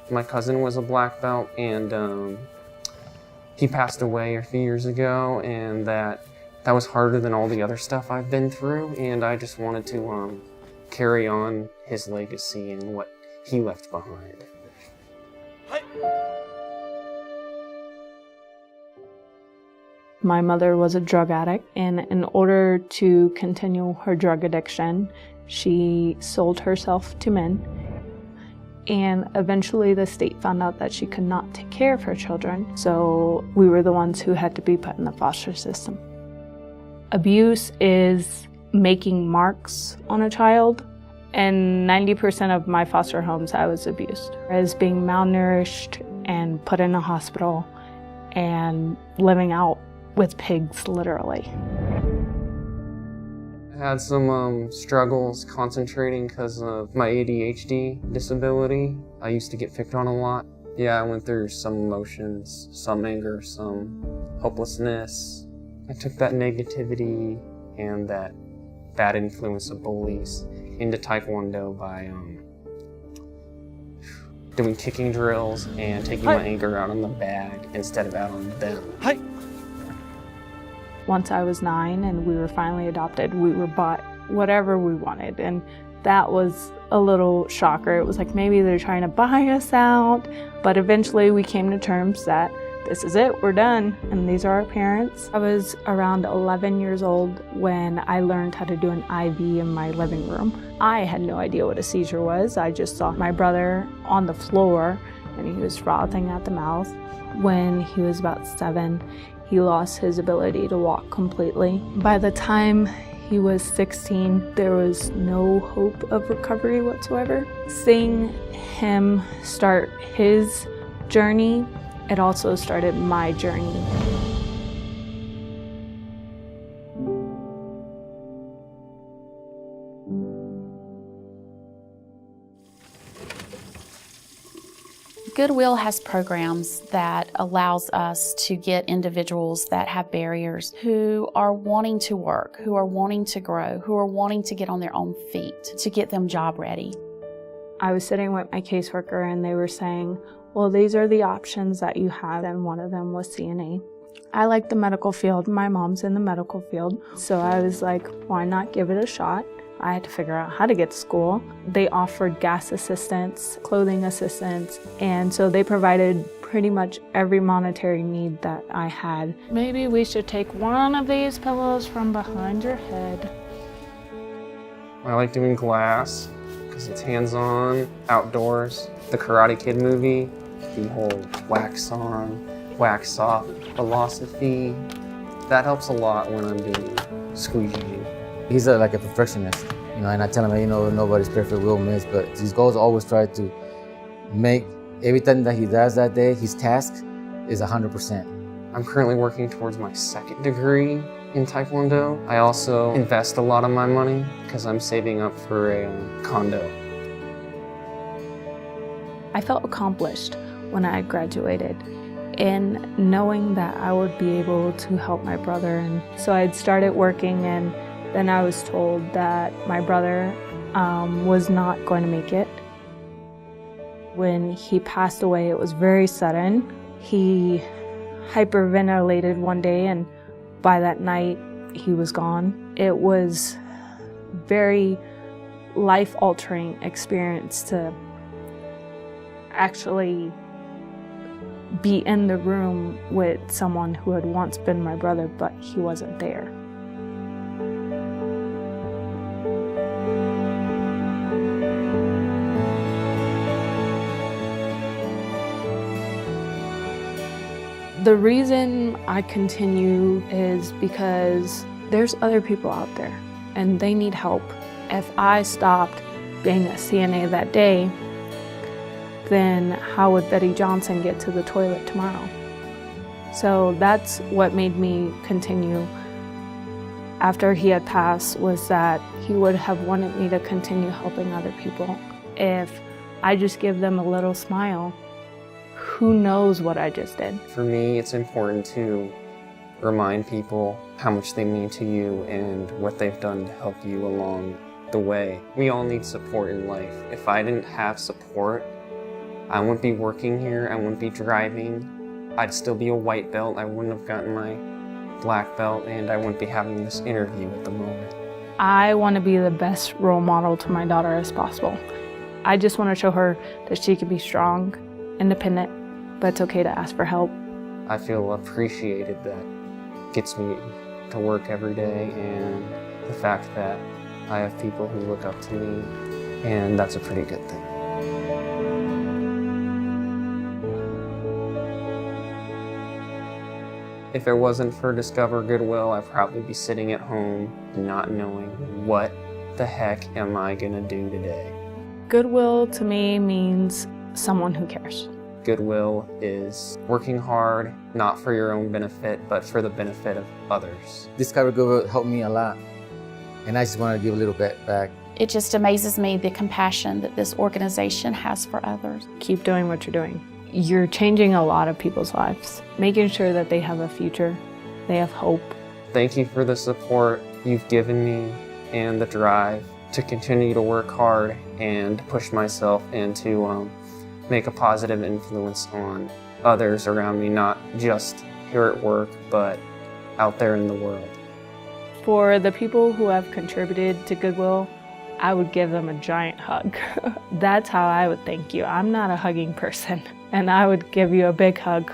My cousin was a black belt, and he passed away a few years ago, and that was harder than all the other stuff I've been through, and I just wanted to carry on his legacy and what he left behind. My mother was a drug addict, and in order to continue her drug addiction, she sold herself to men. And eventually the state found out that she could not take care of her children, so we were the ones who had to be put in the foster system. Abuse is making marks on a child, and 90% of my foster homes I was abused. I was being malnourished and put in a hospital and living out with pigs, literally. I had some struggles concentrating because of my ADHD disability. I used to get picked on a lot. Yeah, I went through some emotions, some anger, some hopelessness. I took that negativity and that bad influence of bullies into Taekwondo by doing kicking drills and taking my anger out on the bag instead of out on them. Hi. Once I was 9 and we were finally adopted, we were bought whatever we wanted, and that was a little shocker. It was like maybe they're trying to buy us out, but eventually we came to terms that this is it, we're done, and these are our parents. I was around 11 years old when I learned how to do an IV in my living room. I had no idea what a seizure was. I just saw my brother on the floor and he was frothing at the mouth. When he was about 7, he lost his ability to walk completely. By the time he was 16, there was no hope of recovery whatsoever. Seeing him start his journey, it also started my journey. Goodwill has programs that allows us to get individuals that have barriers, who are wanting to work, who are wanting to grow, who are wanting to get on their own feet, to get them job ready. I was sitting with my caseworker and they were saying, well, these are the options that you have, and one of them was CNA. I like the medical field. My mom's in the medical field, so I was like, why not give it a shot? I had to figure out how to get to school. They offered gas assistance, clothing assistance, and so they provided pretty much every monetary need that I had. Maybe we should take one of these pillows from behind your head. I like doing glass because it's hands-on, outdoors. The Karate Kid movie, the whole wax on, wax off philosophy, that helps a lot when I'm doing squeegeeing. He's like a perfectionist, and I tell him, nobody's perfect, we'll miss, but his goal is always try to make everything that he does that day, his task, is 100%. I'm currently working towards my 2nd degree in Taekwondo. I also invest a lot of my money because I'm saving up for a condo. I felt accomplished when I graduated, and knowing that I would be able to help my brother. And so I'd started working, and then I was told that my brother was not going to make it. When he passed away, it was very sudden. He hyperventilated one day, and by that night, he was gone. It was very life-altering experience to actually be in the room with someone who had once been my brother, but he wasn't there. The reason I continue is because there's other people out there and they need help. If I stopped being a CNA that day, then how would Betty Johnson get to the toilet tomorrow? So that's what made me continue after he had passed, was that he would have wanted me to continue helping other people. If I just give them a little smile, who knows what I just did? For me, it's important to remind people how much they mean to you and what they've done to help you along the way. We all need support in life. If I didn't have support, I wouldn't be working here, I wouldn't be driving. I'd still be a white belt, I wouldn't have gotten my black belt, and I wouldn't be having this interview at the moment. I want to be the best role model to my daughter as possible. I just want to show her that she can be strong, independent, but it's okay to ask for help. I feel appreciated. That gets me to work every day, and the fact that I have people who look up to me, and that's a pretty good thing. If it wasn't for Discover Goodwill, I'd probably be sitting at home not knowing what the heck am I gonna do today. Goodwill to me means someone who cares. Goodwill is working hard, not for your own benefit, but for the benefit of others. Discover Goodwill helped me a lot, and I just want to give a little bit back. It just amazes me the compassion that this organization has for others. Keep doing what you're doing. You're changing a lot of people's lives, making sure that they have a future, they have hope. Thank you for the support you've given me and the drive to continue to work hard and push myself and to make a positive influence on others around me, not just here at work, but out there in the world. For the people who have contributed to Goodwill, I would give them a giant hug. That's how I would thank you. I'm not a hugging person, and I would give you a big hug